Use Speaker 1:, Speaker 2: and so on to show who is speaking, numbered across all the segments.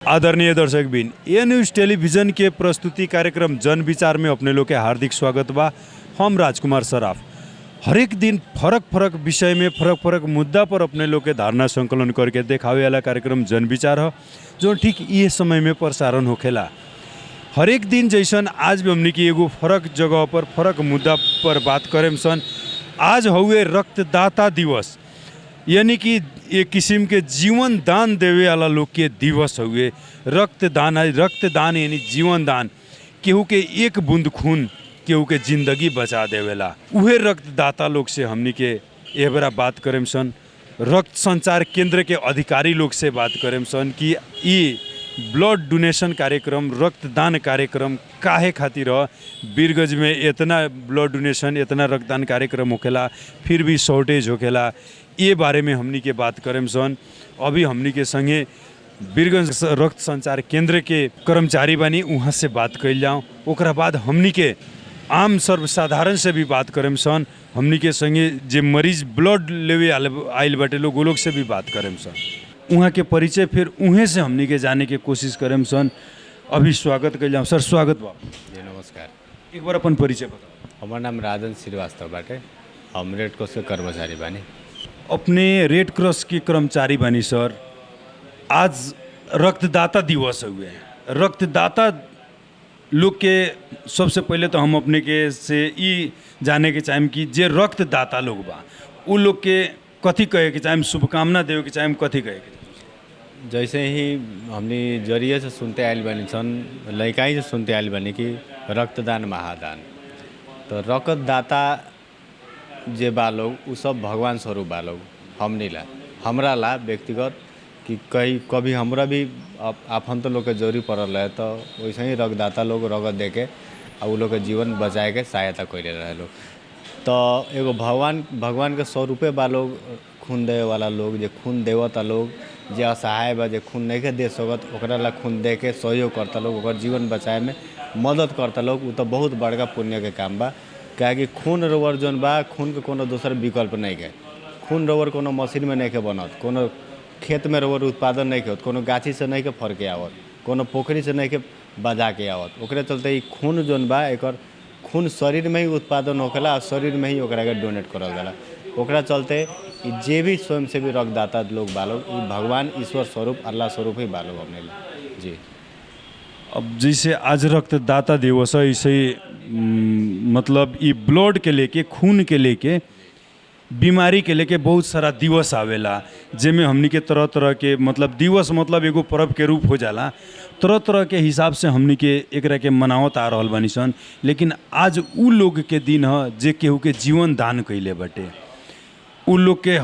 Speaker 1: आदरणीय दर्शकबिन, ए news television के प्रस्तुति कार्यक्रम जन विचार में अपने लोग के हार्दिक स्वागत बा। हम राजकुमार सराफ हर एक दिन फरक फरक विषय में फरक फरक मुद्दा पर अपने लोग के धारणा संकलन करके देखावे वाला कार्यक्रम जन विचार है, जो ठीक ये समय में प्रसारण होखेला। हर एक दिन जैसन आज भी हमने की एगो फरक जगह पर फरक मुद्दा पर बात करें सन। आज हुए रक्तदाता दिवस, यानी कि एक किस्म के जीवन दान देवे वाला लोग के दिवस हुए। रक्तदान यानी जीवन दान, केहू के एक बूंद खून केहू के जिंदगी बचा देवेला। उहे रक्तदाता लोग से हमनी के ए बेरा बात करें सन। रक्त संचार केंद्र के अधिकारी लोग से बात करें सन कि ये ब्लड डोनेशन कार्यक्रम, रक्तदान कार्यक्रम काहे खातिर बीरगंज में इतना ब्लड डोनेशन, इतना रक्तदान कार्यक्रम होखेला, फिर भी शॉर्टेज होखेला। ये बारे में हमनी के बात करें सन। अभी हमनी के संगे बीरगंज रक्त संचार केंद्र के कर्मचारी बानी, वहाँ से बात कइल जाऊँ। ओकरा बाद हमनी के आम सर्वसाधारण से भी बात करें सन। हमनी के संगे जे मरीज ब्लड लेवे आइल बाटे लोग, वो लोग से भी बात करें सन। वहाँ के परिचय फिर उहें से हमनी के जाने के कोशिश करें सन। अभी स्वागत कइल जाऊँ। सर स्वागत बा
Speaker 2: जी, नमस्कार।
Speaker 1: एक बार अपन परिचय बताओ।
Speaker 2: हमार नाम राजन श्रीवास्तव बाटे, हम रेड क्रॉस के कर्मचारी बानी।
Speaker 1: अपने रेड क्रॉस के कर्मचारी बानी सर। आज रक्तदाता दिवस हुए। रक्तदाता लोग के सबसे पहले तो हम अपने के से ई जाने के चाहेम कि जे रक्तदाता लोग बा उ लोग के कथी कहे के चाहेम, शुभकामना देवे के चाहेम, कथी कहे के?
Speaker 2: जैसे ही हमने जरिए से सुनते आयल बानी सन, लइकाई से सुनते आयल बानी कि रक्तदान महादान। तो रक्तदाता जे बा लोग उ सब भगवान स्वरूप बा लोग। हमरा ला व्यक्तिगत कि कभी हमरा भी आपन तो लोग के जरूरी पड़ल है, तो वैसे ही रक्तदाता लोग रगत दे के आ उ लोग के जीवन बचाए के सहायता कैले रहे लोग। तो एगो भगवान के स्वरूपे बा लोग। खून देवे वाला लोग, जे खून देवता लोग, जे असहाय बा, जे खून नहीं के दे सकत, ओकरा ला खून दे के सहयोग करता लोग, ओकर जीवन बचाए में मदद करता लोग। उ तो बहुत बड़का पुण्य के काम बा। क्या कि खून रोवर जौन बा, खून के कोनो दूसर विकल्प नहीं है। खून रोवर कोनो मशीन में नहीं के बनत, कोनो खेत में रोवर उत्पादन नहीं के होत, कोनो गाछी से नहीं के फर के आवत, कोनो पोखरी से नहीं के बजा के आवत। ओकरे चलते ई खून जौन बा, एकर खून शरीर में ही उत्पादन होखेला और शरीर में ही ओकरा के डोनेट करल जाला। ओकरा चलते ई जे भी स्वयंसेवी रक्तदाता लोग बा लोग, ई भगवान ईश्वर स्वरूप, अल्लाह स्वरूप ही बा लोग अपने लिए। जी,
Speaker 1: अब जैसे आज रक्तदाता दिवस है, इसे मतलब ये ब्लड के लेके, खून के लेके, बीमारी के लेके बहुत सारा दिवस आवेला, जेमें हमनी के तरह तरह के मतलब दिवस मतलब एगो पर्व के रूप हो जाला। तरह तरह के हिसाब से हमनी के एकरा के मनावत आ रहल बानी सन। लेकिन आज उ लोग के दिन है जे केहू के जीवन दान कइले बाटे। उ लोग के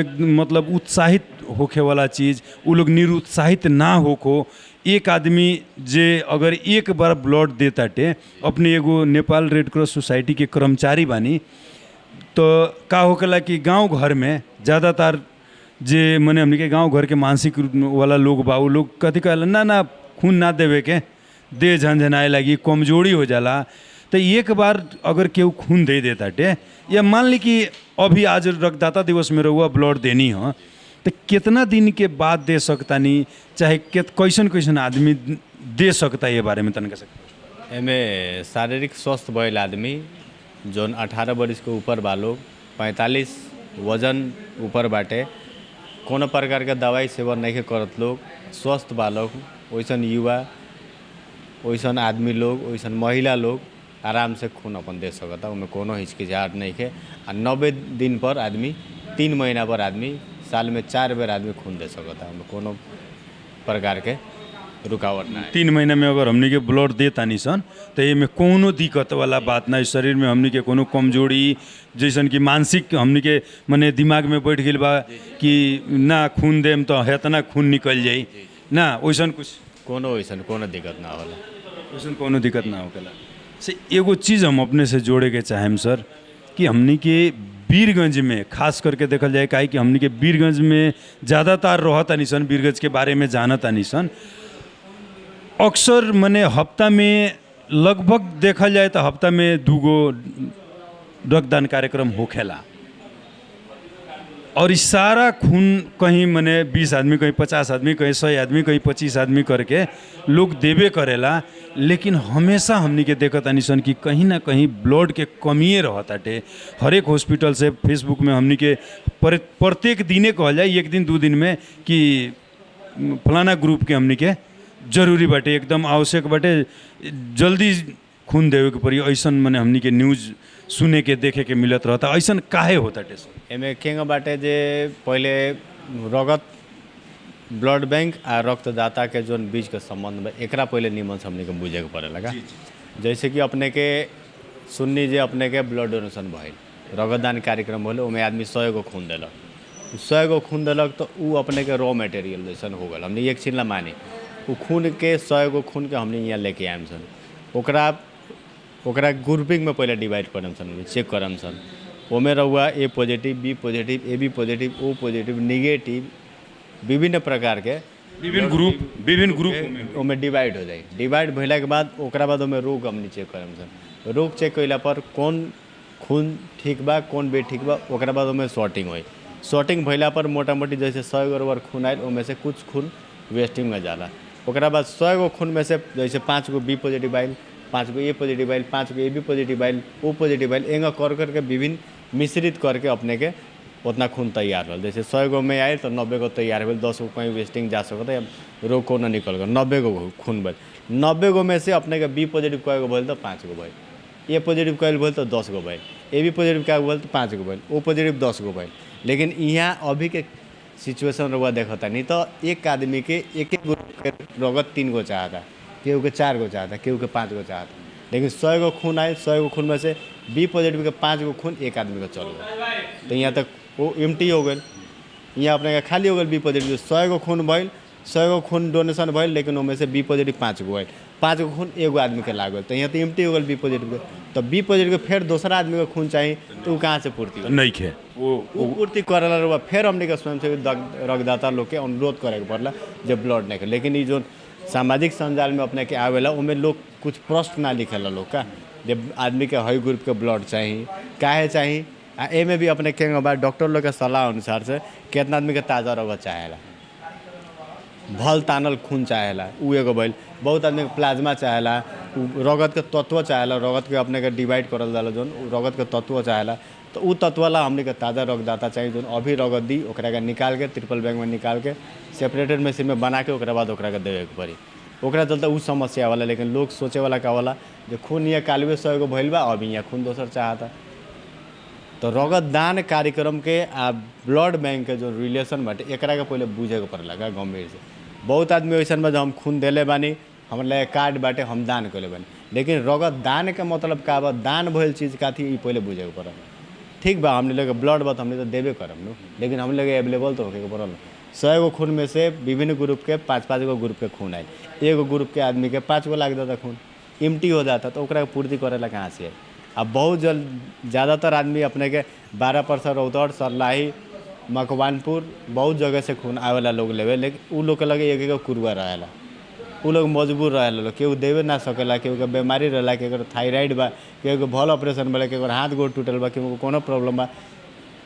Speaker 1: एक मतलब उत्साहित होखे वाला चीज़, उ लोग निरुत्साहित ना होको। एक आदमी जे अगर एक बार ब्लड देताटे, अपने एगो नेपाल रेड क्रॉस सोसाइटी के कर्मचारी बानी, तो का होकेला कि गांव घर में ज़्यादातर जे मने हमने के गांव घर के मानसिक वाला लोग बा, उ लोग कथी कहला, ना खून ना देवे के, देह झंझनाए लगी, कमजोरी हो जाला। तो एक बार अगर केहू खून दे देताटे, या मान ली कि अभी आज रक्तदाता दिवस में रहुआ ब्लड देनी है, तो कितना दिन के बाद दे सकता नहीं, चाहे कैसन आदमी दे सकता, ये बारे में तनका सकता?
Speaker 2: एमे शारीरिक स्वस्थ भइल आदमी जौन 18 वर्ष के ऊपर बा लोग, 45 वजन ऊपर बाटे, कोनो प्रकार के दवाई सेवन नहीं के करत लोग, स्वस्थ बा लोग, वैसन युवा, वैसन आदमी लोग, वैसन महिला लोग आराम से खून अपन दे सकता। उनमें कोनो हिचकिचाहट नहीं है। 90 दिन पर आदमी, 3 महीना पर आदमी, साल में 4 बेर आदमी खून दे सकता। उनमें कोनो प्रकार के रुकावट ना है।
Speaker 1: 3 महीना में अगर हमनी के ब्लड दे तानी सन, तो ये में कोनो दिक्कत वाला बात ना। शरीर में हमनी के कोनो कमजोरी जैसन कि मानसिक हमनी के मने दिमाग में बैठ गई बा कि ना खून देम तो हेतना खून निकल जाई ना, वैसन कुछ
Speaker 2: कोनो वैसन कोनो दिक्कत ना होला।
Speaker 1: वैसन कोनो दिक्कत ना होकेला। से एगो चीज़ हम अपने से जोड़े के चाहेम सर, कि हमनी के बीरगंज में खास करके देखल जाए, काहे कि हमनी के बीरगंज में ज़्यादातर रहता नहीं सन, बीरगंज के बारे में जानता नहीं सन। अक्सर मने हफ्ता में लगभग देखल जाए तो हफ्ता में 2 गो रक्तदान कार्यक्रम होखेला। और इस सारा खून कहीं मने 20 आदमी, कहीं 50 आदमी, कहीं 100 आदमी, कहीं 25 आदमी करके लोग देवे करेला, लेकिन हमेशा हमनी के देखत आनी सन कि कहीं ना कहीं ब्लड के कमिए रहताटे। हर एक हॉस्पिटल से फेसबुक में हमनी के प्रत्येक दिने कहल जाए, एक दिन 2 दिन में कि फलाना ग्रुप के हमनी के जरूरी बाटे, एकदम आवश्यक बाटे, जल्दी खून देवे के पड़ी, ऐसन मने हमनी के न्यूज़ सुने के देखे के मिलत रहता। ऐसन काहे होता टे सर?
Speaker 2: एमे केंग बाटे जे पहले रगत ब्लड बैंक आ रक्तदाता के जोन बीच के संबंध में एकरा पहले निमन से हमने के बुझे के पड़ेला का। जैसे कि अपने के सुन्नी जे अपने के ब्लड डोनेशन भइल, रक्तदान कार्यक्रम होले, ओमे आदमी 100 गो खून देलक, 100 गो खून देलक तो उ अपने के रॉ मटेरियल जैसन हो गल। हमने एक चीज ला मानी, उ खून के 100 गो खून के हमने यहाँ लेके आएम सन, ओकरा ग्रुपिंग में पहले डिवाइड करम सन, चेक करम सन, ओमे रहुआ A positive, B positive, A B positive, O positive, negative, विभिन्न प्रकार के
Speaker 1: विभिन्न ग्रुप
Speaker 2: ओमे डिवाइड हो जाए। डिवाइड भइला के बाद ओकरा बाद ओमे रोग हमनी चेक करम सन। रोग चेक कइला पर कौन खून ठीक बा, कौन बे ठीक बा, ओकरा बाद ओमे सॉर्टिंग होई। सॉर्टिंग भइला पर मोटा मोटी जैसे 100 गो खून आयल, ओमे से कुछ खून वेस्टिंग में जाला। ओकरा बाद 100 गो खून में से जैसे 5 गो बी पॉजिटिव आयल, 5 गो ए पॉजिटिव आयल, 5 गो ए बी पॉजिटिव आयल, ओ पॉजिटिव आयल, एंगा कर करके विभिन्न मिश्रित करके अपने के उतना खून तैयार हो। जैसे 100 गो में आए तो 90 गो तैयार हो, 10 गो कहीं वेस्टिंग जा सकता है, रोग को ना निकल गया, 90 गो खून बल। 90 गो में से अपने के बी पॉजिटिव कई गो भल तो 5 गो भल, ए पॉजिटिव कई भल तो 10 गो भल, ए बी पॉजिटिव क्या भल तो 5 गो भल, ओ पॉजिटिव 10 गो भल। लेकिन यहाँ अभी के सिचुएशन रुआ देखता नहीं तो एक आदमी के एक ग्रुप के रगत 3 गो चाहता, केहू के 4 गो चाहता, केहू के 5 गो चाहता। लेकिन 100 गो खून आए, 100 गो खून में से बी पॉजिटिव के 5 गो खून एक आदमी का चल गया, तो यहाँ तक वो एम्प्टी हो गए। यहाँ अपने खाली हो गए बी पॉजिटिव। 100 गो खून भइल, 100 गो खून डोनेशन भइल, लेकिन उनमें से बी पॉजिटिव 5 गो आयल, 5 गो खून एगो आदमी के लागल, तो यहाँ तो एम्प्टी हो गए बी पॉजिटिव के। तो बी पॉजिटिव के फिर दूसरा आदमी का खून चाहिए तो वो कहाँ से पूर्ति
Speaker 1: नहीं खे
Speaker 2: वो पूर्ति करेला रुआ। फिर हमने के स्वयंसेवी रक्तदाता लोग के अनुरोध करे के पड़ला जब ब्लड नहीं कर। लेकिन ये जो सामाजिक संजाल में अपने के आवेला उनमें लोग कुछ प्रश्न ना लिखेला लोग का, जब आदमी के हाई ग्रुप के ब्लड चाहिए काहे चाहिए। एमे भी अपने के बाद डॉक्टर लोग के सलाह अनुसार से कितना आदमी के ताज़ा रगत चाहेला, भल तानल खून चाहेला, उ एगो भइल। बहुत आदमी के प्लाज्मा चाहेला, रगत के तत्व चाहेला, रगत के अपने के डिवाइड करल जाला जोन रगत के तत्व चाहेला, तो उ तत्व ला हमने के ताज़ा रक्तदाता चाहिए जोन अभी रगत दी, ओकरा के निकाल के ट्रिपल बैग में निकाल के सेपरेटेड मशीन में बना के ओकरा बाद ओकरा के देवे के पड़ी। ओकरा चलते उ समस्या वाला। लेकिन लोग सोचे वाला का वाला जो खून यहाँ कालवे 100 गो भइल बा, अभी यहाँ खून दोसर चाहता। तो रगत दान कार्यक्रम के आ ब्लड बैंक के जो रिलेशन बाटे एकरा के पहले बुझे के पड़ेला का गंभीर से। बहुत आदमी वैसन बा जो हम खून देले बानी, हमरा लगे कार्ड बाटे, हम दान कइले बानी, लेकिन रगत दान के मतलब का बा, दान भइल चीज़ का थी पहले बुझे के पड़ल। ठीक बा, हमने लगे ब्लड बा तो हमने तो देवे करम नु, लेकिन हम लगे अवेलेबल तो होके पड़ल। 100 गो खून में से विभिन्न ग्रुप के 5-5 गो ग्रुप के खून आए, एगो ग्रुप के आदमी के 5 गो लाग जाता खून, एम्प्टी हो जाता, तो ओकरा पूर्ति करेला कहाँ से है। अब बहुत ज़्यादातर आदमी अपने के 12% रौतहट, सरलाही, मकवानपुर बहुत जगह से खून आवेला लोग लेवे, लेकिन उ लोग के लगे एक एक कुरुआ रहेला, उ लोग मजबूर रहेला लोग, केहू देवे ना सकेला, केहू के बीमारी रहेला, केहू थायराइड बा, केहू के भल ऑपरेशन बा, केहू हाथ गोड़ टूटल बा, केहू कोनो प्रॉब्लम बा,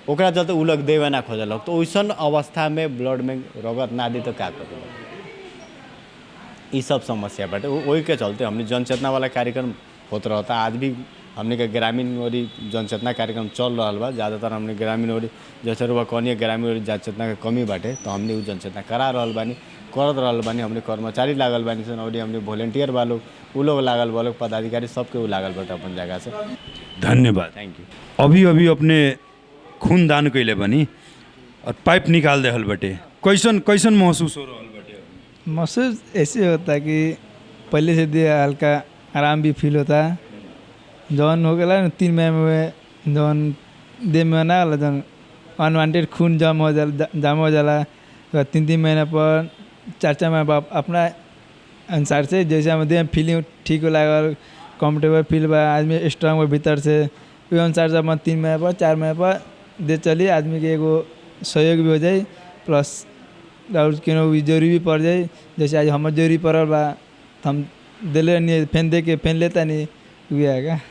Speaker 2: ओकरा चलते उ लोग देवे ना खोजलक। तो वैसन अवस्था में ब्लड में रगत ना दी तो क्या करेगा, ये सब समस्या बाटे। वही के चलते हमने जनचेतना वाला कार्यक्रम होत रहता। आज भी हमने के ग्रामीण और जनचेतना कार्यक्रम चल रहा बा। ज़्यादातर हमने ग्रामीण और जैसे रुआ कहनी ग्रामीण और जनचेतना के कमी बाटे, तो हमने जनचेतना करा रहा बानी, करत रहा बानी। हमने कर्मचारी लागल बानी सन और हमने वॉलेंटियर बा लोग, उ लोग लागल बा लोग, पदाधिकारी सबके उ लागल बाटे अपन जगह से।
Speaker 1: धन्यवाद,
Speaker 2: थैंक यू।
Speaker 1: अभी अभी अपने खून दान कइले बानी और पाइप निकाल देहल बटे, कैसन कैसन महसूस हो रहल बटे?
Speaker 3: महसूस ऐसे होता कि पहले से दे हल्का आराम भी फील होता। जौन हो गया ना 3 महीने में जौन दे में ना गला जौन अनवांटेड खून जम हो जाला 3 महीना पर 4 महीना पर अपना अनुसार से जैसे हम दे फीलिंग ठीक हो लागल, कंफर्टेबल फील बा, आदमी स्ट्रांग बा भीतर से, उस अनुसार से हम 3 महीना पर 4 महीना पर दे चली आदमी के एगो सहयोग भी हो जाए, प्लस और केनो जरूरी भी पड़ जाए। जैसे आज हमारे जरूरी पड़ल बा तो हम दिले नहीं, फेन दे के फेन लेता नहीं, हुआ है।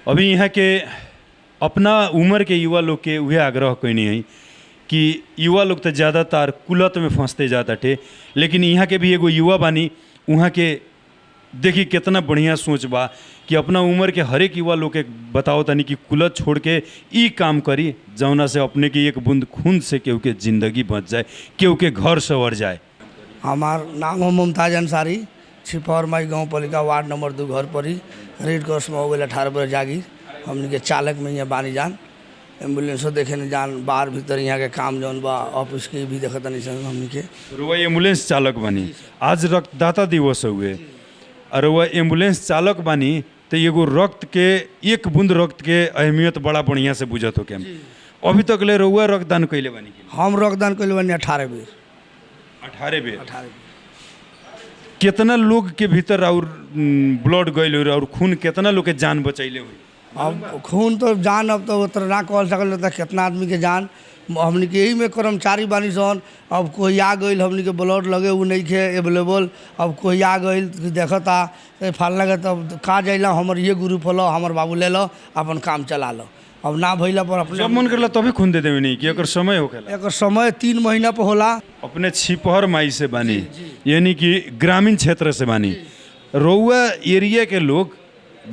Speaker 1: अभी यहाँ के अपना उम्र के युवा लोग के वह आग्रह कैनी है कि युवा लोग तो ज़्यादातर कुलत में फंसते जाता थे, लेकिन यहाँ के भी एगो युवा बानी, वहाँ के देखी कितना बढ़िया सोच बा कि अपना उम्र के हर एक युवा लोग के बताओ तनी कि कुलत छोड़ के ई काम करी जौना से अपने की एक बूंद खून से केहू के ज़िंदगी बच जाए, केहू के घर संवर जाए।
Speaker 4: हमार नाम है मुमताज अंसारी, छिपौर माई गाँव पालिका वार्ड नंबर 2 घर परी। रेड क्रॉस में हो गए 18 बजे जागीर। हमने के चालक में यहाँ बानी जान, एम्बुलेंसो देखे नहीं जान, बाहर भीतर यहाँ के काम जौन बा ऑफिस के भी देखत नहीं सन हमने के।
Speaker 1: रुआ एम्बुलेंस चालक बनी, आज रक्तदाता दिवस हुए और वह एम्बुलेंस चालक बानी तो एगो रक्त के एक बूंद रक्त के अहमियत बड़ा बढ़िया से बुझत हो के। अभी तक ले रुआ रक्तदान कैले बानी?
Speaker 4: हम रक्तदान कैले बानी 18 बेर।
Speaker 1: 18 बेर? कितना लोग के भीतर और ब्लड गइल हो और खून कितना लोग के जान बचैले हुई?
Speaker 4: अब खून तो जान अब तो उतना ना कह सकल था कितना आदमी के जान। हमने के यही में कर्मचारी बानी सन। अब कोई आ गई हमने के ब्लड लगे वो नहीं खे अवेलेबल, अब कोई आ गई देखता फलना के तब का जाइला हमार ये ग्रुप होलो, हमार बाबू ले लो अपन काम चला लो। अब ना भइला पर अपने
Speaker 1: जब मन करला तभी खून दे देवे नहीं कि एकर समय होखेला?
Speaker 4: एक समय 3 महीना पर होला। अपने
Speaker 1: छिपहर माई से बानी, यानी कि ग्रामीण क्षेत्र से बानी। रउआ एरिया के लोग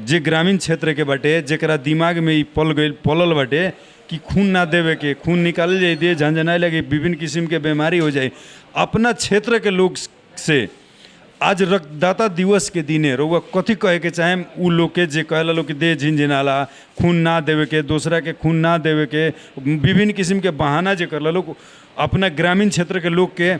Speaker 1: जे ग्रामीण क्षेत्र के बाटे, जेकरा दिमाग में ई पलल बाटे कि खून ना देवे के, खून निकाल जाए दे झंझनाए लगे, विभिन्न किस्म के बीमारी हो जाए, अपना क्षेत्र के लोग से आज रक्तदाता दिवस के दिने रउआ कथी कहे के चाहे उ लोग के जे कहला लोग कि दे झिनझिनाला, खून ना देवे के, दूसरा के खून ना देवे के, विभिन्न किस्म के बहाना जे करला लोग, अपना ग्रामीण क्षेत्र के लोग के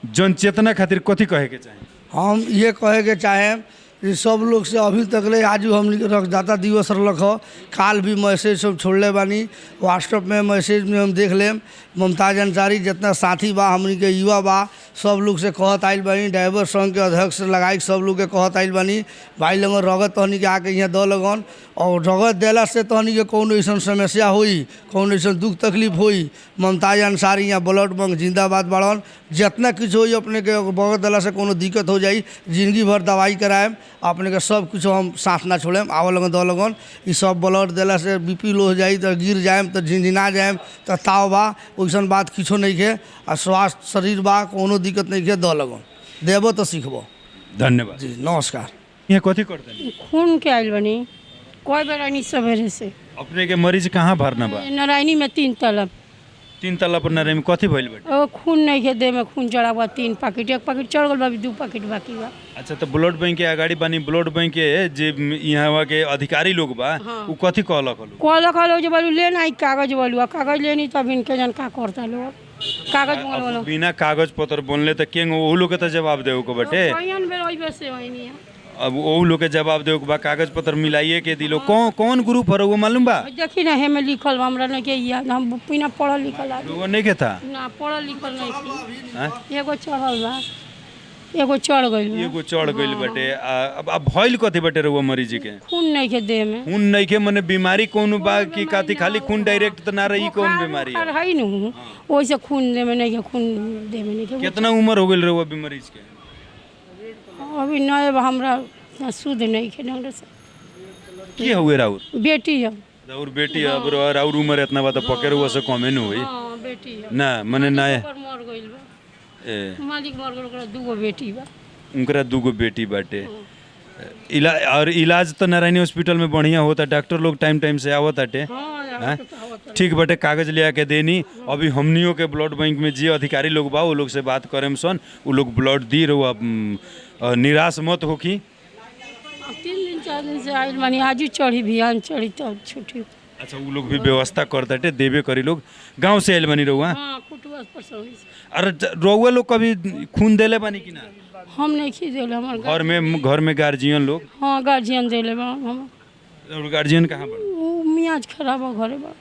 Speaker 1: जनचेतना खातिर कथी कहे के चाहे?
Speaker 4: हम ये कहे के चाहे कि सब लोग से अभी तक ले आज हमने के रक्तदाता दिवस रख हो, काल भी मैसेज सब छोड़ले बानी, व्हाट्सएप में मैसेज में हम देख लेम। मुमताज अंसारी जितना साथी बा हमने के युवा बा सब लोग से कहत आइल बानी, ड्राइवर संघ के अध्यक्ष से लगाई सब लोग के कहत आइल बानी भाई लगन रगत तहनी के आके यहाँ द लगन। और रगत देला से तहनी के कौन ऐसा समस्या हुई, कौन ऐसा दुख तकलीफ हुई, मुमताज अंसारी यहाँ ब्लड बैंक जिंदाबाद बाड़न। जितना कुछ हो अपने के बगत दिला से कोनो दिक्कत हो जाई, जिंदगी भर दवाई कराएम, अपने के सब कुछ हम साथ ना छोड़ेम। आव लगन द लगन, ये सब ब्लड दिला से बीपी लो हो जाई तो गिर जाएम तो झिनझिना जाएम तो ताव बा, वैसन बात किछो नहीं के। और स्वास्थ्य शरीर बा, कोनो दिक्कत नहीं के, द लगन देबो तो सीखबो।
Speaker 1: धन्यवाद
Speaker 4: जी नमस्कार।
Speaker 1: यहाँ कथी करते?
Speaker 5: खून के आइल बनी कोई बेर आनी सवेरे से।
Speaker 1: अपने के मरीज कहाँ भरना बा?
Speaker 5: नारायणी में 3 तलब।
Speaker 1: 3 तल्ला पर नारायणी में कथी भइल बाटे?
Speaker 5: ओ खून नहीं के दे में खून चढ़ा हुआ 3 पैकेट, 1 पैकेट चढ़ गल बा, 2 पैकेट बाकी बा।
Speaker 1: अच्छा, तो ब्लड बैंक के अगाड़ी बानी, ब्लड बैंक के जे यहाँ के अधिकारी लोग बा उ कथी कहलक लोग?
Speaker 5: कहलो जो बोलू ले ना कागज बोलू, कागज लेनी तब इनके जन का करता लोग कागज बोलो।
Speaker 1: बिना कागज पत्र बनले तो केंग ओ लोग के तो जवाब देवे को बाटे।
Speaker 5: कईन बेर ओइ बेर से होइनी है।
Speaker 1: अब ओ लोग के जवाब देवे के बा, कागज पत्र मिलाइए के दिलो। कौन ग्रुप है वो मालूम बा?
Speaker 5: देखी ना हेमे लिखल बा, हमरा नहीं के याद, हम बिना पढ़ल लिखल आदमी
Speaker 1: वो नहीं के था
Speaker 5: ना, पढ़ल लिखल नहीं थी।
Speaker 1: हैं?
Speaker 5: एगो चढ़ल बा, एगो चढ़ गइल बा।
Speaker 1: एगो चढ़ गइल बाटे। अब भइल कथी बाटे रे वो मरीज के?
Speaker 5: खून नहीं के देह में।
Speaker 1: खून नहीं के मने बीमारी कौन बा कि काती खाली खून डायरेक्ट तो ना रही? कौन बीमारी है?
Speaker 5: है न ओइसे खून दे में नहीं के, खून दे में नहीं के।
Speaker 1: कितना उम्र हो गइल रे वो मरीज के?
Speaker 5: अभी नए बा, हमरा शुद्ध नहीं के ढंग से।
Speaker 1: की हुए राउर?
Speaker 5: बेटी है।
Speaker 1: राउर बेटी है? अब राउर उम्र इतना बा तो पकड़ हुआ से कमे न होई
Speaker 5: हाँ बेटी है
Speaker 1: ना, मने ना
Speaker 5: ओकर मर गइल बा,
Speaker 1: ए
Speaker 5: मालिक मर गइल, ओकरा 2 बेटी बा।
Speaker 1: उनकरा 2 बेटी बाटे। इलाज तो नारायणी हॉस्पिटल में बढ़िया होता, डॉक्टर लोग टाइम से आवत आटे।
Speaker 5: हाँ
Speaker 1: ठीक बाटे, कागज ले आके देनी। अभी हमनियों के ब्लड बैंक में जे अधिकारी लोग बा वो लोग से बात करेम सन, वो लोग ब्लड दी रहो। निराश मत हो कि
Speaker 5: 3 दिन 4 दिन से आइल मानी, आजू चढ़ी बिहान चढ़ी तब छुट्टी।
Speaker 1: अच्छा, वो लोग भी व्यवस्था करताटे, देवे करी लोग। गांव से आइल बनी रहुआ?
Speaker 5: हाँ कुटुआ पर से।
Speaker 1: अरे रहुआ लोग कभी खून देले बानी कि ना?
Speaker 5: हम नहीं खी देले, हमार
Speaker 1: घर में गार्जियन लोग?
Speaker 5: हाँ गार्जियन देले बा हम।
Speaker 1: और गार्जियन कहाँ बा?
Speaker 5: वो मियाज खराब है घरे बा।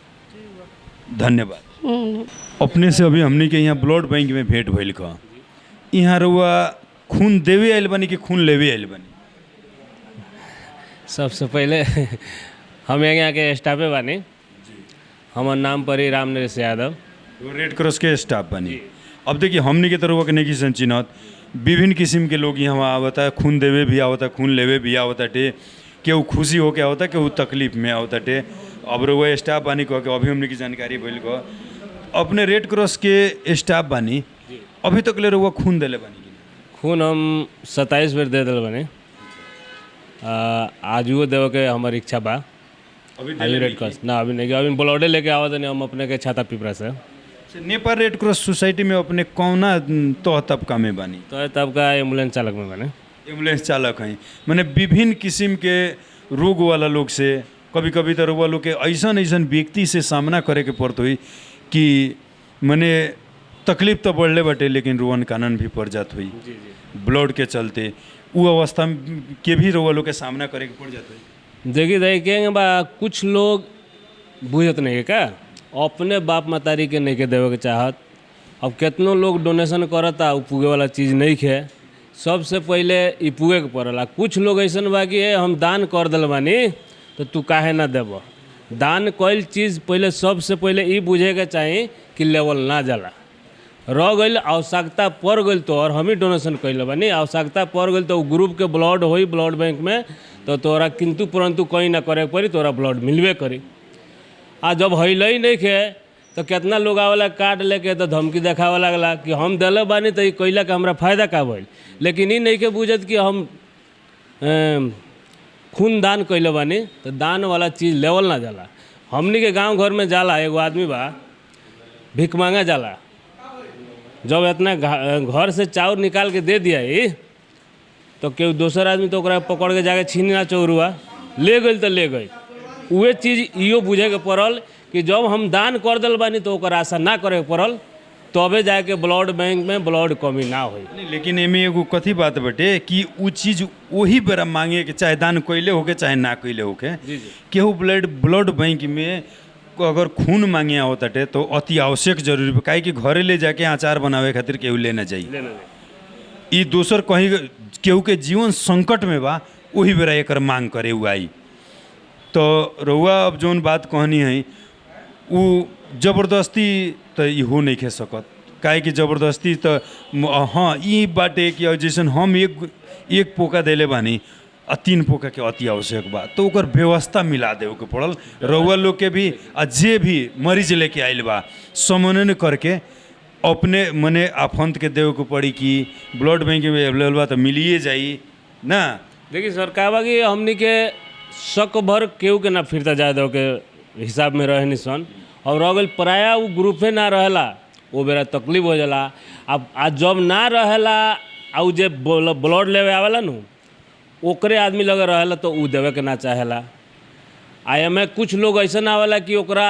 Speaker 1: धन्यवाद। अपने से अभी हमनी के यहाँ ब्लड बैंक में भेंट भइल का, यहाँ रहुआ खून देवे आइल बनी कि खून लेवे आइल बनी?
Speaker 6: सबसे पहले हम यहाँ के स्टाफे बानी, हमार नाम परी राम नरेश यादव,
Speaker 1: रेड क्रॉस के स्टाफ बनी। अब देखिए हमनी के तरह के नहीं सन चिन्हत, विभिन्न किस्म के लोग यहाँ आवता, खून देवे भी आवता, खून लेवे भी आवताटे, केहू खुशी होके आवता, केहू तकलीफ में आवताटे। अब रहुआ स्टाफ बानी कह के अभी हमनी की जानकारी भइल कह अपने रेड क्रॉस के स्टाफ बानी, अभी तक ले रहुआ खून देले बानी कि ना?
Speaker 6: खून हम 27 बेर दे दिल बने। आज वो देवे के हमारी इच्छा बा। अभी रेड क्रॉस ना अभी नहीं, अभी ब्लडे लेके आवत नहीं हम अपने के छाता पिपरा से।
Speaker 1: नेपाल रेड क्रॉस सोसाइटी में अपने कौना तो तबका में बानी?
Speaker 6: तो तब का एम्बुलेंस चालक में बने।
Speaker 1: एम्बुलेंस चालक हैं, मैंने विभिन्न किस्म के रोग वाला लोग से, कभी कभी तो रोग लोग के ऐसा व्यक्ति से सामना करे के पड़त हुई कि मैंने तकलीफ तो बढ़ले बटे, लेकिन रोवन कानन भी पड़ जात हुई ब्लड के चलते। वो अवस्था के भी रोग लोग के सामना करे के पड़ जात हुई।
Speaker 6: देखिए बा कुछ लोग बुझत नहीं है का, अपने बाप मतारी के नहीं के देवे के चाहत। अब कितनों लोग डोनेशन करता, उ पुगे वाला चीज़ नहीं खे। सबसे पहले ई पुगे के पड़ला। कुछ लोग ऐसा बा कि हम दान कर दिल बानी तो तू काहे ना देव। दान कईल चीज़ पहले सबसे पहले ई बुझे के चाहिए कि लेवल ना जाला। रह गई आवश्यकता पड़ गई तो, और हम ही डोनेशन कैले बानी, आवश्यकता पड़ गई तो ग्रुप के ब्लड होई ब्लड बैंक में तो तोरा किंतु परंतु कहीं ना करे पड़ी, तोरा ब्लड मिलबे करी। आ जब हईल ही नहीं खे तो कितना लोग आवेला कार्ड लेके तो धमकी देखावे लगला कि हम दिले बानी तो ये कैला के हमरा फायदा का भइल। लेकिन ये नहीं के बुझत कि हम खून दान कैले बानी तो दान वाला चीज़ लेवल ना जाला। हमनी के गांव घर में जाला एगो आदमी बा भिख मांगा जाला, जब इतना घर से चाउर निकाल के दे दिया ही तो केहू दोसर आदमी तो ओकरा पकड़ के जाके छीन ना चौरुआ ले गई तो ले गई। उहे चीज़ इहो बुझे के पड़ल कि जब हम दान कर दिल बानी तो ओकर आशा ना करे के पड़ल, तबे जाके ब्लड बैंक में ब्लड कमी ना होई।
Speaker 1: नहीं, लेकिन एमे एगो कथी बात बटे कि उ चीज वही बेरा मांगे के, चाहे दान कैले होके चाहे ना कैले होके। केहू ब्लड बैंक में अगर खून मांगे आवताटे तो अति आवश्यक जरूरी बा, काहे कि घरे ले जाके अचार बनावे खातिर केहू लेना चाहिए। ई दोसर कहीं केहू के जीवन संकट में बा, वही बेरा एकर मांग करे हुआ आई। तो रउआ अब जौन बात कहनी है वो जबरदस्ती तो ई हो नहीं खे सकत, काहे कि जबरदस्ती तो हाँ ई बाटे कि जैसन हम एक पोका देले बानी आ 3 पोका के अति आवश्यक बा तो ओकर व्यवस्था मिला देवे के पड़ल। रउआ लोग के भी आ जे भी मरीज लेके आइल बा समन्वय करके अपने मने आफंत के देवे के पड़ी कि ब्लड बैंक में अवेलेबल बा तो मिलिए जाई ना।
Speaker 6: देखिए सर का बा कि हमनी के शक भर केहू के ना फिरता जाए दो के हिसाब में रहे निसन, और रह गई प्राय वो ग्रुपे ना रहेला वो बेरा तकलीफ हो जाला। अब आज जब ना रहेला आ जे ब्लड लेवे आवेला नु ओकरे आदमी लगे रहेला तो उ देवे के ना चाहेला। आया में कुछ लोग ऐसा आवेला कि ओकरा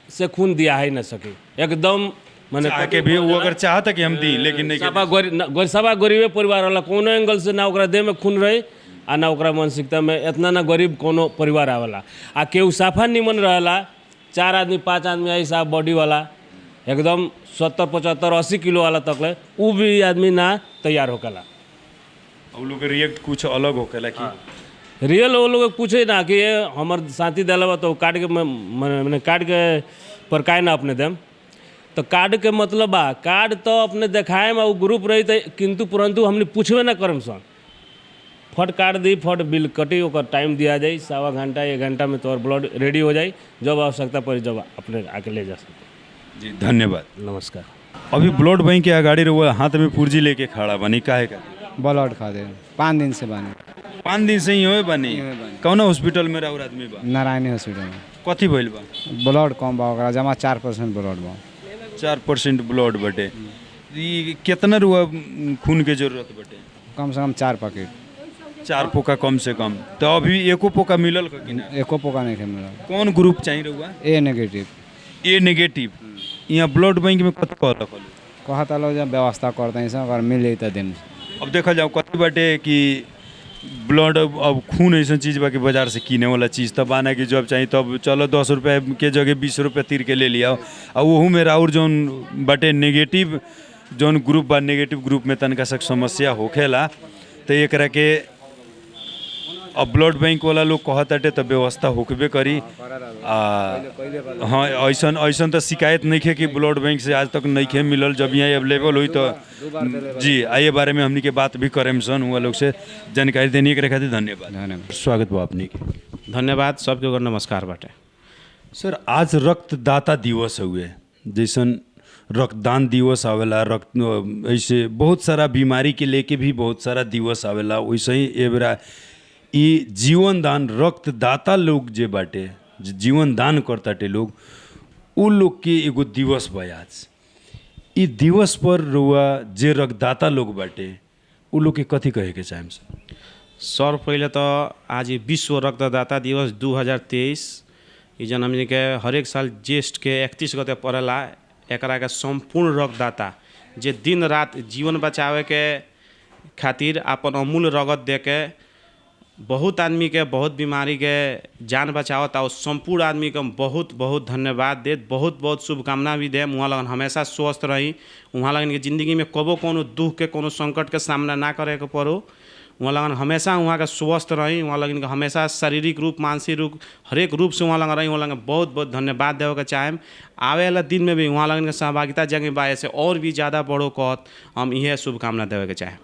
Speaker 6: से खून दिया ही ना सके एकदम माने
Speaker 1: आके भी वो अगर चाहता कि हम दी लेकिन नहीं
Speaker 6: सभा गरीबे परिवार वाला कोनो एंगल से ना ओकरा देह में खून रही आ ना ओकरा मानसिकता में इतना ना गरीब कोनो परिवार आवेला। आ केहू साफा निमन रहेला 4 आदमी 5 आदमी आई साहब बॉडी वाला एकदम 70 75 80 किलो वाला तक ले उ भी आदमी ना तैयार होकेला।
Speaker 1: वो लोग रिएक्ट कुछ अलग होकेला कि
Speaker 6: रियल वो लोग पूछे ना कि ये हमार साथी दिला तो काट के मैंने काट के पर काहे ना अपने देम। तो कार्ड के मतलब बा कार्ड तो अपने देखाए में वो ग्रुप रही तो किंतु परंतु हमने पूछबे ना करम सन। फट कार्ड दी फट बिल कटी ओकर टाइम दिया जाए 1.25 घंटा 1 घंटा में तो ब्लड रेडी हो जाए, जब आवश्यकता पड़ी जब अपने आके ले जा सकते।
Speaker 1: जी धन्यवाद,
Speaker 6: नमस्कार।
Speaker 1: अभी ब्लड बैंक के अगाड़ी रहुआ हाथ में पुर्जी लेके खड़ा बनी काहे का?
Speaker 7: ब्लड खा दे 5 दिन से बानी।
Speaker 1: 5 दिन से ही होए बनी? कौन हॉस्पिटल में और आदमी बा?
Speaker 7: नारायणी हॉस्पिटल में।
Speaker 1: कथी भइल बा?
Speaker 7: ब्लड कम बा ओकरा जमा 4% ब्लड बा।
Speaker 1: 4% ब्लड बटे। ई कितना रुआ खून के जरूरत बटे?
Speaker 7: कम से कम 4 पैकेट।
Speaker 1: 4 पोका कम से कम। तो अभी एको पोका मिलल कि ना?
Speaker 7: एको पोका नहीं मिला।
Speaker 1: कौन ग्रुप चाहिए रहुआ?
Speaker 7: ए नेगेटिव।
Speaker 1: ए नेगेटिव। यहाँ ब्लड बैंक में कत कह रखल?
Speaker 7: कहता लोग जब व्यवस्था करते हैं अगर मिल जाए तो दिन।
Speaker 1: अब देखा जाओ कथी बाटे कि ब्लड अब खून ऐसा चीज़ बा कि बाजार से किने वाला चीज़ तब आना कि जब चाहिए तब चलो 10 रुपये के जगह 20 रुपये तीर के ले लिया। और वहू में और जौन बाटे नेगेटिव जौन ग्रुप बा नेगेटिव ग्रुप में तनका सक समस्या होखेला तो एकरा के अब ब्लड बैंक वाला लोग कहताटे तो व्यवस्था होकबे करी। हाँ ऐसा तो शिकायत नहीं है कि ब्लड बैंक से आज तक नहीं खे मिलल, जब यहाँ अवेलेबल हुई तो जी आइए बारे में हमनी के बात भी करें सन हुआ लोग से जानकारी देने के खातिर धन्यवाद। स्वागत बा अपनी के।
Speaker 8: धन्यवाद सबके नमस्कार बाटे।
Speaker 1: सर आज रक्तदाता दिवस हुए जैसन रक्तदान दिवस आवेला, रक्त ऐसे बहुत सारा बीमारी के लेके भी बहुत सारा दिवस आवेला। वैसे ही ए बेरा ई जीवन दान रक्तदाता लोग जे बाटे, जीवन दान करताटे लोग, उ लोग के एगो दिवस बा आज। ई दिवस पर रुआ जे रक्तदाता लोग बाटे उ लोग के कथी कहे के चाहेम सर?
Speaker 8: सर पहले तो आज ये विश्व रक्तदाता दिवस 2023 ई जन हमने के हरेक साल ज्येष्ठ के 31 गते पड़ेला। एकरा के संपूर्ण रक्तदाता जे दिन रात जीवन बचावे के खातिर अपन अमूल्य रगत दे के बहुत आदमी के बहुत बीमारी के जान बचावत और संपूर्ण आदमी के बहुत बहुत धन्यवाद देत, बहुत बहुत शुभकामना भी दे। वहाँ लगन हमेशा स्वस्थ रही, वहाँ लगन के ज़िंदगी में कबो कोनो दुख के कोनो संकट के सामना ना करे के पड़ो। वहाँ लगन हमेशा वहाँ के स्वस्थ रही, वहाँ लगन के हमेशा शारीरिक रूप मानसिक रूप हरेक रूप से वहाँ लगन रही। वहाँ लगन बहुत बहुत धन्यवाद देवे के चाहेम। आवे वाला दिन में भी वहाँ लगन के सहभागिता जगह बा ऐसे और भी ज़्यादा बड़ो कहत हम यह शुभकामना देवे के चाहेम।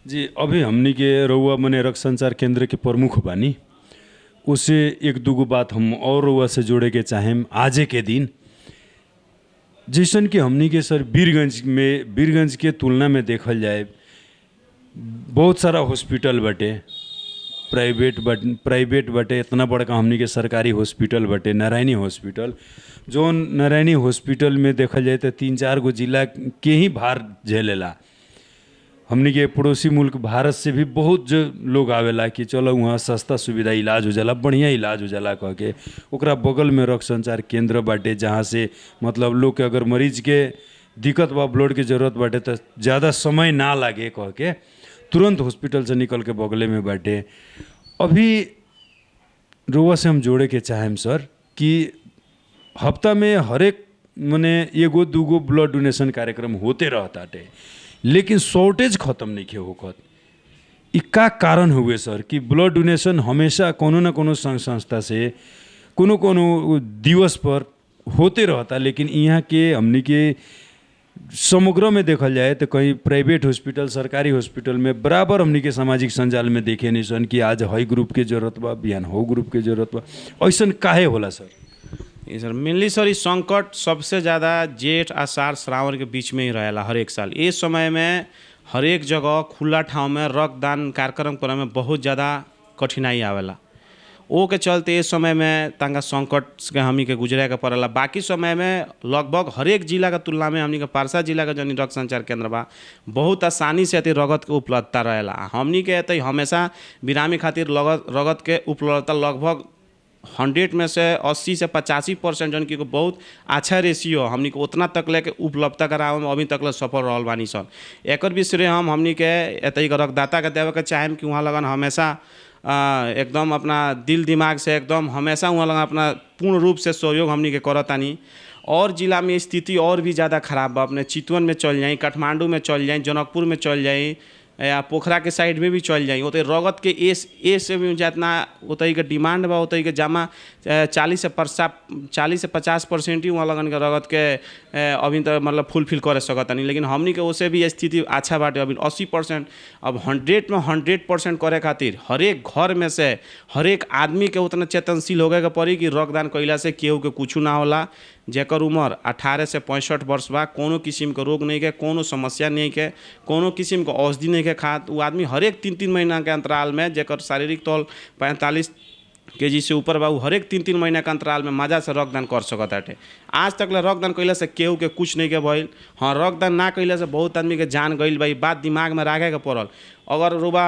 Speaker 1: जी अभी हमनी के रउआ मने रक्त संचार केंद्र के प्रमुख बानी, उसे एक दूगो बात हम और रउआ से जोड़े के चाहेम। आजे के दिन जैसन कि हमनी के सर वीरगंज के तुलना में देखल जाए बहुत सारा हॉस्पिटल बटे, प्राइवेट बटे, इतना बड़का हमनी के सरकारी हॉस्पिटल बटे नारायणी हॉस्पिटल। जो नारायणी हॉस्पिटल में देखल जाए तो 3-4 गो जिला के ही भार झेलेला। हमनी के पड़ोसी मुल्क भारत से भी बहुत जो लोग आवेला कि चलो वहाँ सस्ता सुविधा इलाज हो जाला, बढ़िया इलाज हो जाला कह के। ओकरा बगल में रक्त संचार केंद्र बाटे जहाँ से मतलब लोग के अगर मरीज के दिक्कत बा, ब्लड के जरूरत बाटे तो ज़्यादा समय ना लागे कह के तुरंत हॉस्पिटल से निकल के बगले में बाटे। अभी रुआ से हम जोड़े के चाहेम सर कि हफ्ता में हरेक मने एगो दूगो ब्लड डोनेशन कार्यक्रम होते रहताटे, लेकिन शॉर्टेज खत्म नहीं खे होखत। ई का कारण हुए सर कि ब्लड डोनेशन हमेशा कोनो न कोनो संस्था से कोनो दिवस पर होते रहता, लेकिन यहाँ के हमनी के समग्र में देखल जाए तो कहीं प्राइवेट हॉस्पिटल सरकारी हॉस्पिटल में बराबर हमनी के सामाजिक संजाल में देखे नहीं सन कि आज हई ग्रुप के जरूरत बा, बिहान हो ग्रुप के जरूरत बा। ऐसा काहे होला सर?
Speaker 8: ये सर मेनली सर इस संकट सबसे ज़्यादा जेठ आषाढ़ श्रावण के बीच में ही रहेला हर एक साल। इस समय में हर एक जगह खुला ठाव में रक्तदान कार्यक्रम करे में बहुत ज़्यादा कठिनाई आवेला। ओ के चलते इस समय में तंगा संकट के हमनी के गुजरे के पड़ेला। बाकी समय में लगभग हर एक जिला के तुलना में हमनी के पारसा जिला के जौन रक्त संचार केंद्र बा बहुत आसानी से रगत के उपलब्धता रहेला। हमनी के अतः हमेशा बिरामी खातिर रगत के उपलब्धता लगभग 100 में से 80 से 85% जन की बहुत अच्छा रेशियो हमनी के उतना तक लेके उपलब्धता करावे में अभी तक ले सफल रहल बानी सन। एकर भी श्रेय हमनी के एतई रक्तदाता के देवे के चाहेम कि वहाँ लगन हमेशा एकदम अपना दिल दिमाग से एकदम हमेशा वहाँ लगन अपना पूर्ण रूप से सहयोग हमनी के करतानी। और जिला में स्थिति और भी ज़्यादा खराब बा। अपने चितवन में चल जाए, काठमांडू में चल जाए, जनकपुर में चल जाए या पोखरा के साइड में भी चल जाए, उतई रगत के ए से भी जितना उतई के डिमांड बा उतई के जमा 40 से 50% ही वहाँ लगन के रगत के अभी तक मतलब फुलफिल करे सकता नहीं। लेकिन हमनी के उसे भी स्थिति अच्छा बाटे अभी 80%। अब 100 में 100% करे खातिर हर एक घर में से हर एक आदमी के उतना चेतनशील होगे के पड़ी कि रक्तदान कैला से केहू के कुछ ना होला। जेकर उम्र 18 से 65 वर्ष बा, कोनो किस्म के रोग नहीं के, कोनो समस्या नहीं के, कोनो किस्म के औषधि नहीं के खात वो आदमी हर एक 3-3 महीना के अंतराल में जेकर शारीरिक तौल 45 केजी से ऊपर बा हर एक 3-3 महीना के अंतराल में मजा से रक्तदान कर सकत है। आज तक रक्तदान कैला से केहू के कुछ नहीं के भइल। हाँ, रक्तदान ना कैला से बहुत आदमी के जान गइल बा। बात दिमाग में रखे के पड़ल। अगर रुबा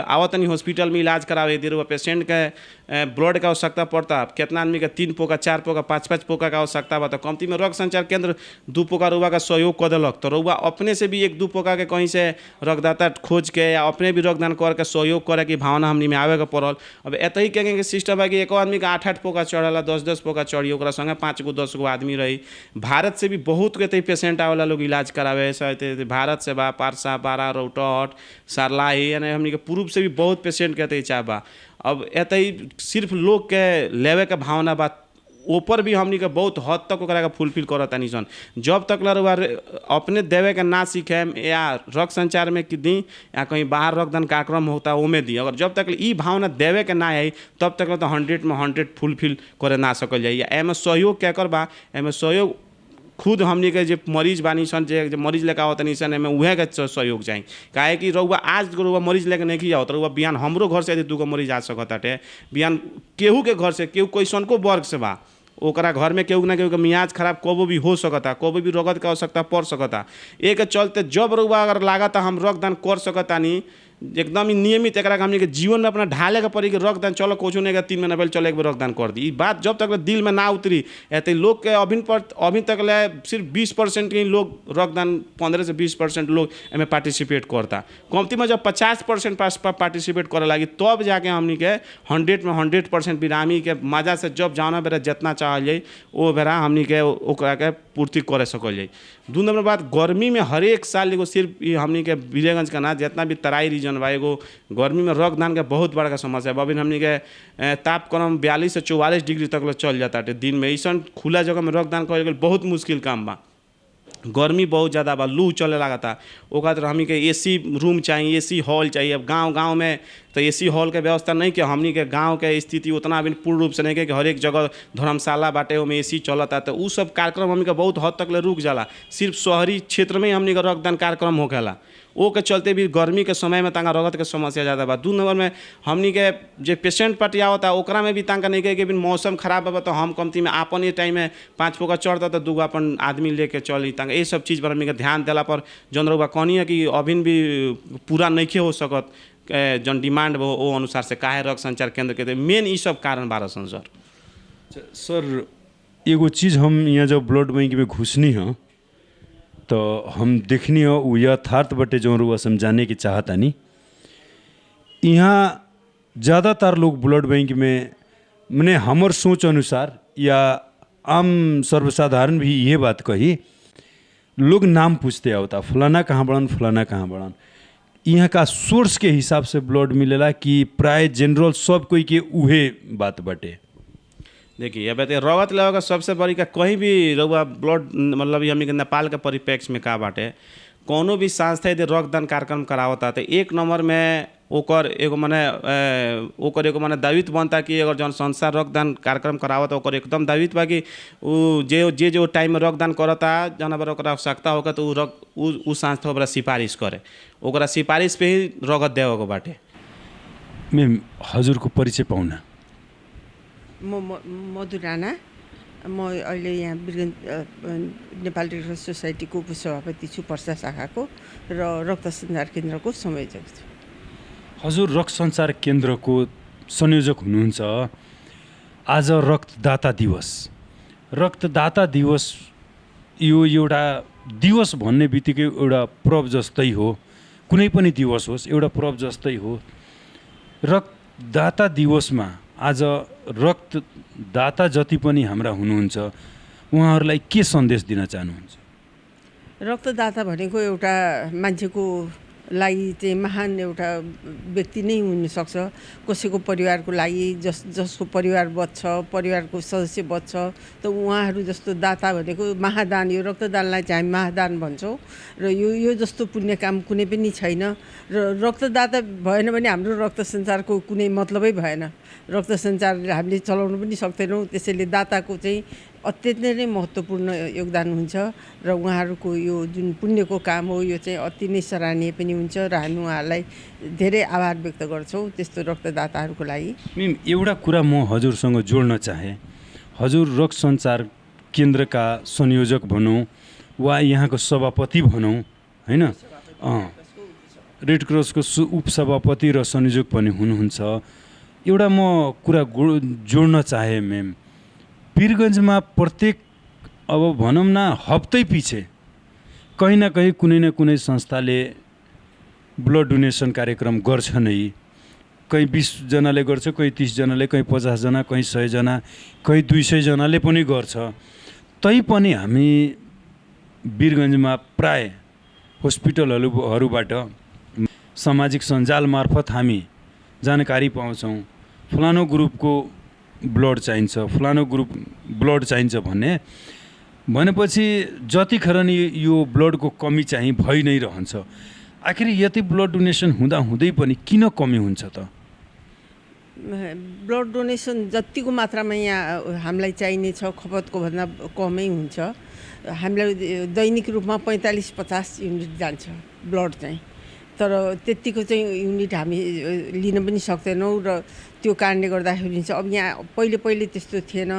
Speaker 8: आवतनी हॉस्पिटल में इलाज करावे यदि रुबा पेशेंट के ब्लड का आवश्यकता पड़ता, कितना आदमी के 3 पोका 4 पोका 5-5 पोका का आवश्यकता बा, तो कमती में रक्त संचार केंद्र 2 पोका रुबा का सहयोग कर दिलक तो रुबा अपने से भी 1-2 पोका के कहीं से रक्तदाता खोज के या अपने भी रक्तदान करके सहयोग करे की भावना हमनी में आवे के पड़ल। अब एतही के सिस्टम है कि एक आदमी के 8-8 पोका चढ़ला, 10-10 पोका चढ़ी, ओकरा संगे 5 गो 10 गो आदमी रही। भारत से भी बहुत के पेशेंट आवेला लोग इलाज करावे भारत से बा, पारसा, बारा, रौटहट, सारलाही यानी हमनी के पूर्व से भी बहुत पेशेंट के चाह बा। अब एतही सिर्फ लोग के लेवे के भावना बा, ऊपर भी हमनी के बहुत हद तक ओकरा के फुलफिल करतानी सन। जब तक अपने देवे के ना सीखे या रक्त संचार में कि दी या कहीं बाहर रक्तदान कार्यक्रम होता ओमे दी, अगर जब तक ई भावना देवे के ना आई तब तक तो 100 में 100 फुलफिल करे ना सकल जाए। एमे सहयोग क्या कर बा, एमे सहयोग खुद हमनी के जो मरीज बानी सन जे मरीज लेके आवत नहीं सन एमे उहे के सहयोग चाहिए। काहे कि रउआ आज रउआ मरीज लेके नहीं आवत, रउआ बिहान हमरो घर से यदि 2 मरीज आ सकताटे, बिहान केहू के घर से केहू कैसनको वर्ग से बा, ओकरा घर में केहू ना केहू के मियाज खराब कबो भी हो सकता, कबो भी रगत के आवश्यकता पड़ सकता। एक चलते जब रउआ अगर लागता हम रक्तदान कर सकतानी एकदम ही नियमित एकरा हमनी के जीवन में अपना ढाले के पड़ी कि रक्तदान चलो कुछ नहीं 3 महीना पहले चलो एक बार रक्तदान कर दी। ई बात जब तक दिल में ना उतरी एते लोग के अभी तक ले सिर्फ 20% ही लोग रक्तदान 15 से 20% लोग एमें पार्टिसिपेट करता। कमती में जब 50% पार्टिसिपेट करे लगी तब जाके हमनी के 100 में 100% बिरामी के मजा से जब जाना बेरा जितना चाहल जाए वो बेरा हमनी के ओकरा के पूर्ति करे सकल जाए। 2 नंबर बात, गर्मी में हर एक साल एगो सिर्फ हमनी के वीरगंज का ना जितना भी तराई रीजन बा एगो गर्मी में रक्तदान के बहुत बड़ा समस्या है। अभी हमनी के तापक्रम 42 से 44 डिग्री तक चल जाता है दिन में। ऐसा खुला जगह में रक्तदान करे बहुत मुश्किल काम बा। गर्मी बहुत ज़्यादा बा, लू चले लागता, ओकरा तो हमनी के एसी रूम चाहिए, एसी हॉल चाहिए। अब गांव में तो एसी हॉल के व्यवस्था नहीं कि हमनी के गांव के स्थिति उतना अभी पूर्ण रूप से नहीं कि हर एक जगह धर्मशाला बाटे में एसी चलता, तो उ सब कार्यक्रम हमनी के बहुत हद तक ले रुक जाला। सिर्फ शहरी क्षेत्र में ही हमनी के रक्तदान कार्यक्रम होखेला, ओ के चलते भी गर्मी के समय में तंगा रगत के समस्या ज़्यादा बा। 2 नंबर में हमनी के जो पेशेंट पार्टी आवता ओकरा में भी तंगा नहीं कि मौसम खराब बा तो हम कमती में आपन ये टाइम में 5 पोका चढ़ता तो 2 अपन आदमी लेके चली तंगा। ये सब चीज़ पर हमनी के ध्यान दिला पर जौन रउआ कहनी है कि अभी भी पूरा नहीं हो सकत जौन डिमांड वो ओ अनुसार से काहे रक्त संचार केंद्र के मेन ये सब कारण बारह सन
Speaker 1: सर। एगो चीज़ हम यहाँ जब ब्लड बैंक में घुसनी है तो हम देखनी हो वो यथार्थ बटे जो रुआ समझाने की चाहतानी। यहाँ ज़्यादातर लोग ब्लड बैंक में मने हमर सोच अनुसार या आम सर्वसाधारण भी ये बात कही, लोग नाम पूछते आवता फलाना कहाँ बड़न फलाना कहाँ बड़न। यहाँ का सोर्स के हिसाब से ब्लड मिलेला कि प्राय जनरल सब कोई के उहे बात बटे।
Speaker 8: देखिए अब रगत लेवा का सबसे बड़ी का कहीं भी रउआ ब्लड मतलब हमनी के नेपाल के परिप्रेक्ष्य में का बाटे कोनो भी संस्था यदि रक्तदान कार्यक्रम करावता तो 1 नंबर में ओकर एगो मने दायित्व बनता कि अगर जौन संस्था रक्तदान कार्यक्रम करावता ओकर एकदम दायित्व बा कि उ जे टाइम में रक्तदान करता जना बार ओकरा आवश्यकता होगा तो उ संस्था ओकरा सिफारिश करे, ओकरा सिफारिश पे ही रगत देवे को बाटे।
Speaker 1: मैम हजुर को परिचय पाउना।
Speaker 9: म मधु राणा, म अहिले यहाँ वीरगञ्ज नेपाल रेड क्रस सोसाइटीको उपसभापति छु पर्सा शाखाको र रक्त सञ्चार केन्द्रको संयोजक छु।
Speaker 1: हजुर रक्त सञ्चार केन्द्रको संयोजक हुनुहुन्छ। आज रक्तदाता दिवस यो एउटा दिवस भन्ने बित्तिकै एउटा पर्व जस्तै हो, कुनै पनि दिवस होस् एउटा पर्व जस्तै हो। रक्तदाता दिवसमा आज रक्तदाता जति पनि हाम्रा हुनुहुन्छ उहाँहरूलाई के सन्देश दिन चाहनुहुन्छ?
Speaker 9: रक्तदाता भनेको एउटा मान्छेको लागि चाहिँ महान एउटा व्यक्ति नै हुनसक्छ। कसैको परिवारको लागि जसको परिवार बच्छ, परिवारको सदस्य बच्छ, त उहाँहरू जस्तो दाता भनेको महादान, यो रक्तदानलाई चाहिँ हामी महादान भन्छौँ र यो जस्तो पुण्य काम कुनै पनि छैन। र रक्तदाता भएन भने हाम्रो रक्त सञ्चारको कुनै मतलबै भएन। रक्त सञ्चार हामीले चलाउन पनि सक्दैनौँ। त्यसैले दाताको चाहिँ अत्यन्तै नै महत्त्वपूर्ण योगदान हुन्छ र उहाँहरूको यो जुन पुण्यको काम हो यो चाहिँ अति नै सराहनीय पनि हुन्छ र हामी उहाँहरूलाई धेरै आभार व्यक्त गर्छौँ त्यस्तो रक्तदाताहरूको लागि।
Speaker 1: मिम एउटा कुरा म हजुरसँग जोड्न चाहे, हजुर रक्त सञ्चार केन्द्रका संयोजक भनौँ वा यहाँको सभापति भनौँ हैन, रेड क्रसको उपसभापति र संयोजक पनि हुनुहुन्छ। एउटा म कुरा जोड्न चाहे मैम, वीरगञ्जमा प्रत्येक अब भनौँ न हप्तै पछि कहीँ न कहीँ कुनै न कुनै संस्थाले ब्लड डोनेसन कार्यक्रम गर्छ नै। कहीँ 20 जनाले गर्छ, कहीँ 30 जनाले, कहीँ 50 जना, कहीँ 100 जना, कहीँ 200 जनाले पनि गर्छ। तैपनि हामी वीरगञ्जमा प्राय हस्पिटलहरूबाट सामाजिक सञ्जाल मार्फत हामी जानकारी पाउँछौँ फलानो ग्रुपको ब्लड चाहिन्छ, फलानो ग्रुप ब्लड चाहिन्छ भनेपछि जतिखेर नि यो ब्लडको कमी चाहिँ भइ नै रहन्छ। आखिर यति ब्लड डोनेसन हुँदा हुँदै पनि किन कमी हुन्छ त?
Speaker 9: ब्लड डोनेसन जतिको मात्रामा यहाँ हामीलाई चाहिने छ खपतको भन्दा कमै हुन्छ। हामीलाई दैनिक रूपमा 45-50 युनिट जान्छ ब्लड चाहिँ, तर त्यतिको चाहिँ युनिट हामी लिन पनि सक्दैनौँ र त्यो कारणले गर्दाखेरि चाहिँ अब यहाँ पहिले त्यस्तो थिएन।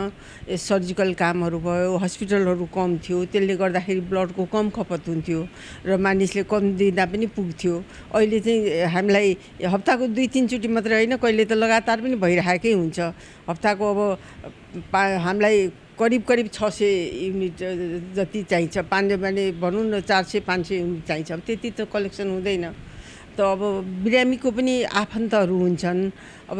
Speaker 9: सर्जिकल कामहरू भयो, हस्पिटलहरू कम थियो, त्यसले गर्दाखेरि ब्लडको कम खपत हुन्थ्यो र मानिसले कम दिँदा पनि पुग्थ्यो। अहिले चाहिँ हामीलाई हप्ताको 2-3 चोटि मात्रै होइन, कहिले त लगातार पनि भइरहेकै हुन्छ। हप्ताको अब हामीलाई करिब 600 युनिट जति चाहिन्छ, माने भनौँ न 400-500 युनिट चाहिन्छ। अब त्यति त कलेक्सन हुँदैन। त अब बिरामीको पनि आफन्तहरू हुन्छन्। अब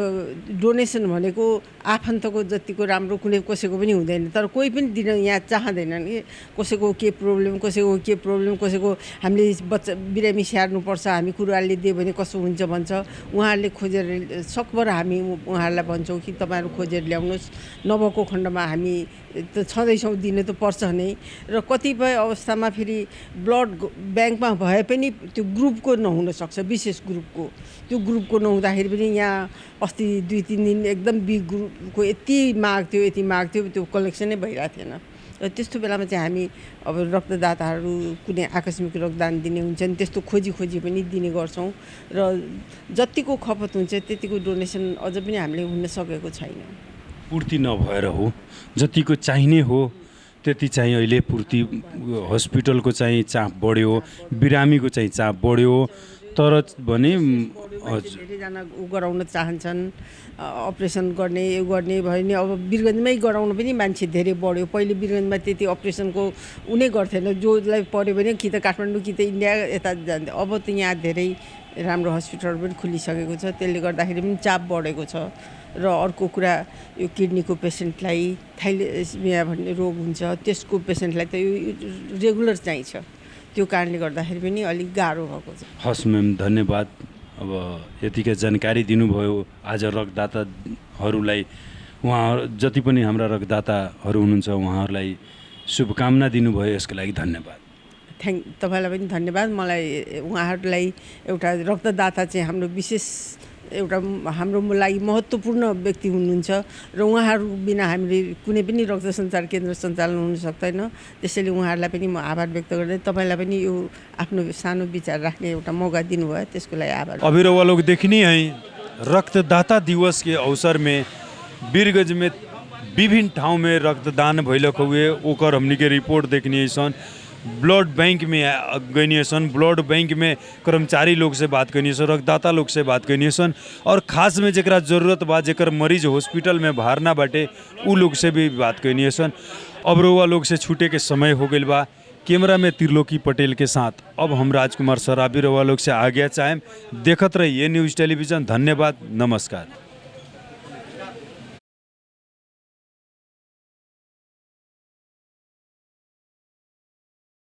Speaker 9: डोनेसन भनेको आफन्तको जतिको राम्रो कुनै कसैको पनि हुँदैन, तर कोही पनि दिन यहाँ चाहँदैनन् कि कसैको के प्रब्लम, कसैको हामीले बच्चा बिरामी स्याहार्नुपर्छ, हामी कुराले दियो भने कसो हुन्छ भन्छ। उहाँहरूले खोजेर सकभर हामी उहाँहरूलाई भन्छौँ कि तपाईँहरू खोजेर ल्याउनुहोस्, नभएको खण्डमा हामी त छँदैछौँ, दिनु त पर्छ नै। र कतिपय अवस्थामा फेरि ब्लड ब्याङ्कमा भए पनि त्यो ग्रुपको नहुनसक्छ, विशेष ग्रुपको। त्यो ग्रुपको नहुँदाखेरि पनि यहाँ अस्ति 2-3 दिन एकदम बिग ग्रुपको यति माग थियो, त्यो कलेक्सनै भइरहेको थिएन। र त्यस्तो बेलामा चाहिँ हामी अब रक्तदाताहरू कुनै आकस्मिक रक्तदान दिने हुन्छन्, त्यस्तो खोजी पनि दिने गर्छौँ। र जतिको खपत हुन्छ त्यतिको डोनेसन अझ पनि हामीले हुन सकेको छैन।
Speaker 1: पूर्ति नभएर हो, जतिको चाहिने हो त्यति चाहिँ अहिले पूर्ति। हस्पिटलको चाहिँ चाप बढ्यो, बिरामीको चाहिँ चाप बढ्यो, तर भने
Speaker 9: धेरैजना गराउन चाहन्छन्, अपरेसन गर्ने भयो नि। अब वीरगन्जमै गराउन पनि मान्छे धेरै बढ्यो। पहिले वीरगन्जमा त्यति अपरेसनको उनी गर्थेन, जसलाई पऱ्यो भने कि त काठमाडौँ कि त इन्डिया यता जान्थ्यो। अब त यहाँ धेरै राम्रो हस्पिटलहरू पनि खुलिसकेको छ, त्यसले गर्दाखेरि पनि चाप बढेको छ। र अर्को कुरा, यो किडनीको पेसेन्टलाई थाइलेसिमिया भन्ने रोग हुन्छ, त्यसको पेसेन्टलाई त यो रेगुलर चाहिन्छ। त्यो कारणले गर्दाखेरि पनि अलिक गाह्रो भएको छ।
Speaker 1: हस् म्याम, धन्यवाद। अब यतिकै जानकारी दिनुभयो आज रक्तदाताहरूलाई। उहाँहरू जति पनि हाम्रा रक्तदाताहरू हुनुहुन्छ उहाँहरूलाई शुभकामना दिनुभयो, यसको लागि धन्यवाद।
Speaker 9: तपाईँलाई पनि धन्यवाद। मलाई उहाँहरूलाई एउटा रक्तदाता चाहिँ हाम्रो विशेष एउटा हाम्रो लागि महत्त्वपूर्ण व्यक्ति हुनुहुन्छ र उहाँहरू बिना हामीले कुनै पनि रक्त सञ्चार केन्द्र सञ्चालन हुन सक्दैन। त्यसैले उहाँहरूलाई पनि म आभार व्यक्त गर्दै तपाईँलाई पनि यो आफ्नो सानो विचार राख्ने एउटा मौका दिनुभयो, त्यसको लागि आभार।
Speaker 1: अभी रउआ लोग देखनी है रक्तदाता दिवस के अवसर में वीरगंज में विभिन्न ठाउँ में रक्तदान भइलक हुए, ओकर हमनी के रिपोर्ट देखनी है सन। ब्लड बैंक में गई सन, ब्लड बैंक में कर्मचारी लोग से बात करनी सन, रक्तदाता लोग से बात करनी सन, और खास में जरा जरूरत बा जेकर मरीज हॉस्पिटल में बाहर ना बाटे उ लोग से भी बात करनी सन। अब रउआ लोग से छूटे के समय हो गई बा। कैमरा में त्रिलोकी पटेल के साथ अब हम राजकुमार सराबी रउआ लोग से आज्ञा चाहें। देखत रहिए न्यूज़ टेलीविज़न। धन्यवाद, नमस्कार।